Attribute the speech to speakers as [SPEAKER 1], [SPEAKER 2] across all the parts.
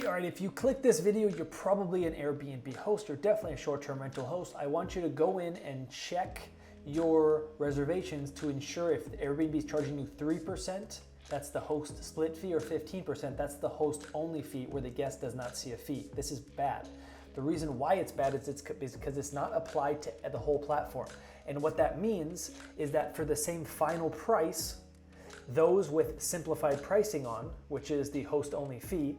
[SPEAKER 1] All right, if you click this video, you're probably an Airbnb host or definitely a short-term rental host. I want you to go in and check your reservations to ensure if Airbnb is charging you 3%, that's the host split fee, or 15%, that's the host only fee where the guest does not see a fee. This is bad. The reason why it's bad is because it's not applied to the whole platform. And what that means is that for the same final price, those with simplified pricing on, which is the host only fee,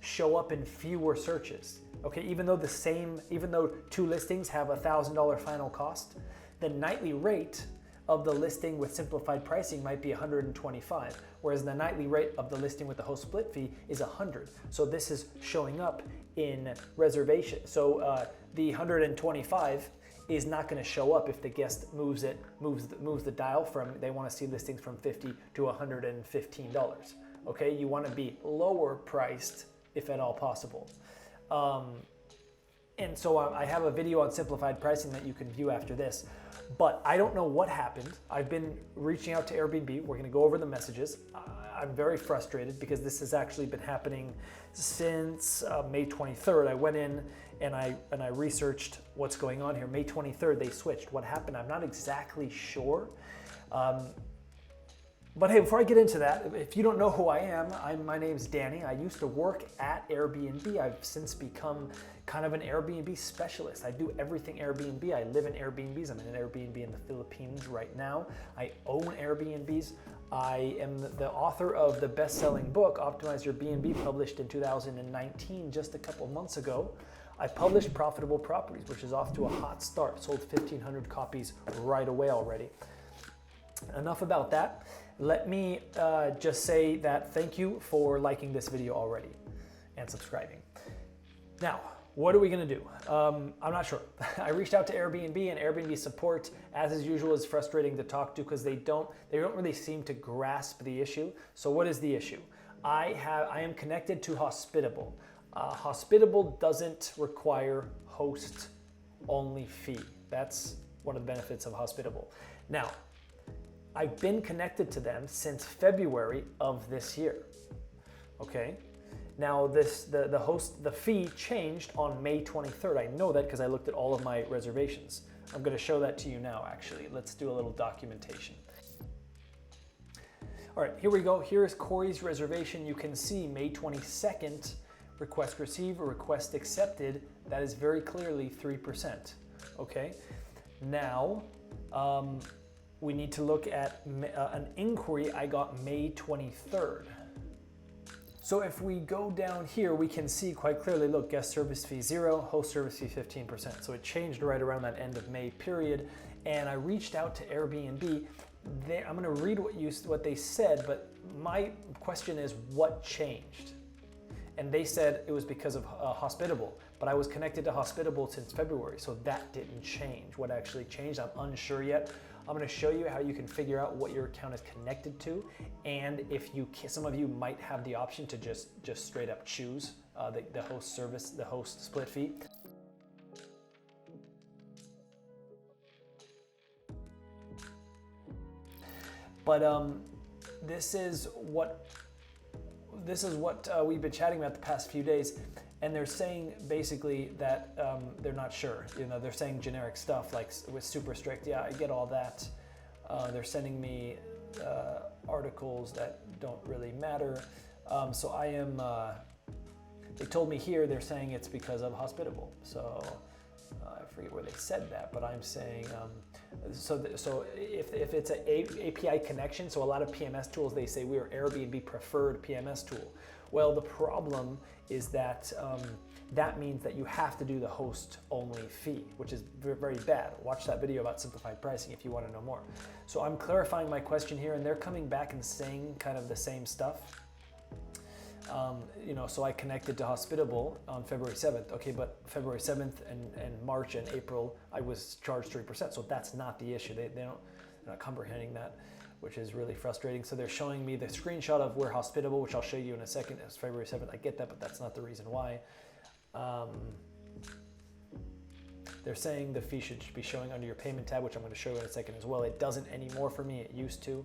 [SPEAKER 1] show up in fewer searches. Okay, even though two listings have $1,000 final cost, the nightly rate of the listing with simplified pricing might be $125, whereas the nightly rate of the listing with the host split fee is $100. So this is showing up in reservation. So the $125 is not going to show up if the guest moves the dial from, they want to see listings from $50 to $115. Okay, you want to be lower priced if at all possible. And so I have a video on simplified pricing that you can view after this, but I don't know what happened. I've been reaching out to Airbnb. We're gonna go over the messages. I'm very frustrated because this has actually been happening since May 23rd. I went in and I researched what's going on here. May 23rd, they switched. What happened? I'm not exactly sure. But hey, before I get into that, if you don't know who I am, my name's Danny. I used to work at Airbnb. I've since become kind of an Airbnb specialist. I do everything Airbnb. I live in Airbnbs. I'm in an Airbnb in the Philippines right now. I own Airbnbs. I am the author of the best-selling book, Optimize Your B&B, published in 2019, just a couple months ago. I published Profitable Properties, which is off to a hot start. Sold 1,500 copies right away already. Enough about that. Let me just say that thank you for liking this video already and subscribing. Now, what are we gonna do? I'm not sure. I reached out to Airbnb, and Airbnb support, as usual, is frustrating to talk to because they don't really seem to grasp the issue. So what is the issue? I am connected to Hospitable. Hospitable doesn't require host only fee. That's one of the benefits of Hospitable. Now, I've been connected to them since February of this year. Okay. Now the fee changed on May 23rd. I know that because I looked at all of my reservations. I'm going to show that to you now, actually. Let's do a little documentation. All right, here we go. Here is Corey's reservation. You can see May 22nd, request received, request accepted. That is very clearly 3%. Okay. Now, we need to look at an inquiry I got May 23rd. So if we go down here, we can see quite clearly, look, guest service fee 0, host service fee 15%. So it changed right around that end of May period. And I reached out to Airbnb. I'm gonna read what they said, but my question is, what changed? And they said it was because of Hospitable, but I was connected to Hospitable since February, so that didn't change. What actually changed, I'm unsure yet. I'm going to show you how you can figure out what your account is connected to, and if some of you might have the option to just straight up choose the host service, the host split fee. But this is what we've been chatting about the past few days. And they're saying basically that they're not sure. You know, they're saying generic stuff like with super strict. Yeah, I get all that. They're sending me articles that don't really matter. So I am. They told me here they're saying it's because of Hospitable. So I forget where they said that, but I'm saying. So if it's an API connection, so a lot of PMS tools, they say we are Airbnb preferred PMS tool. Well, the problem is that that means that you have to do the host only fee, which is very bad. Watch that video about simplified pricing if you want to know more. So I'm clarifying my question here, and they're coming back and saying kind of the same stuff. You know, so I connected to Hospitable on February 7th. Okay, but February 7th and March and April, I was charged 3%. So that's not the issue. They're not comprehending that, which is really frustrating. So they're showing me the screenshot of where Hospitable, which I'll show you in a second, is February 7th. I get that, but that's not the reason why. They're saying the fee should be showing under your payment tab, which I'm going to show you in a second as well. It doesn't anymore for me. It used to.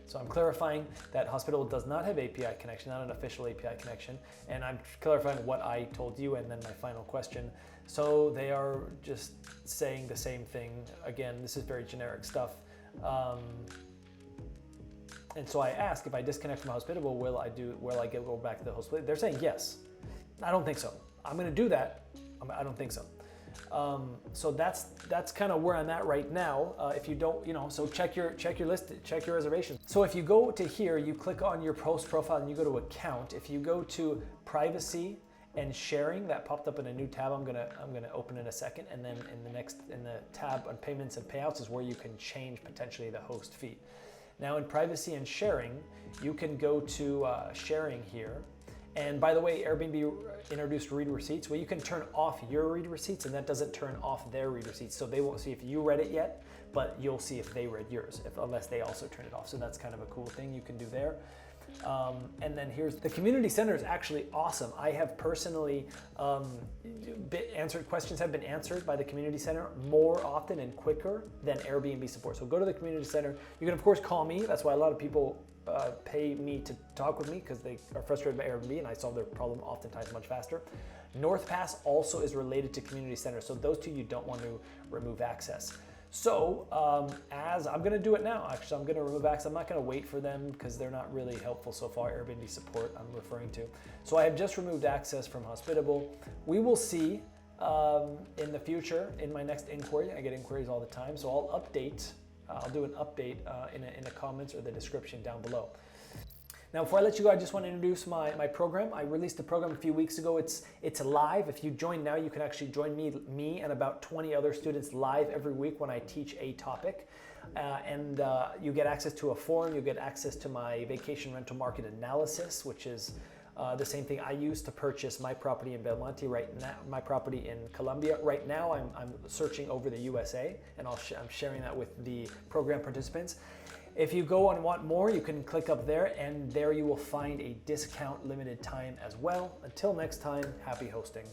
[SPEAKER 1] So I'm clarifying that Hospitable does not have API connection, not an official API connection, and I'm clarifying what I told you and then my final question. So they are just saying the same thing. Again, this is very generic stuff. And so I ask, if I disconnect from Hospitable, will I go back to the host? They're saying yes. I don't think so. I'm going to do that. I don't think so. So that's kind of where I'm at right now. If you don't, so check your list, check your reservation. So if you go to here, you click on your post profile and you go to account. If you go to privacy and sharing, that popped up in a new tab. I'm gonna open in a second, and then in the tab on payments and payouts is where you can change potentially the host fee. Now in privacy and sharing, you can go to sharing here. And by the way, Airbnb introduced read receipts. Well, you can turn off your read receipts, and that doesn't turn off their read receipts. So they won't see if you read it yet, but you'll see if they read yours, unless they also turn it off. So that's kind of a cool thing you can do there. And then here's the community center is actually awesome. I have personally questions have been answered by the community center more often and quicker than Airbnb support. So go to the community center. You can of course call me. That's why a lot of people pay me to talk with me, because they are frustrated by Airbnb, and I solve their problem oftentimes much faster. NorthPass also is related to community center. So those two you don't want to remove access. So as I'm going to do it now, actually, I'm going to remove access. I'm not going to wait for them because they're not really helpful so far, Airbnb support I'm referring to. So I have just removed access from Hospitable. We will see in the future in my next inquiry. I get inquiries all the time, so I'll do an update in the comments or the description down below. Now, before I let you go, I just want to introduce my program. I released the program a few weeks ago. It's live. If you join now, you can actually join me and about 20 other students live every week when I teach a topic. And you get access to a forum. You get access to my vacation rental market analysis, which is the same thing I use to purchase my property in Belmonte right now, my property in Colombia. Right now, I'm searching over the USA, and I'm sharing that with the program participants. If you go and want more, you can click up there, and there you will find a discount limited time as well. Until next time, happy hosting.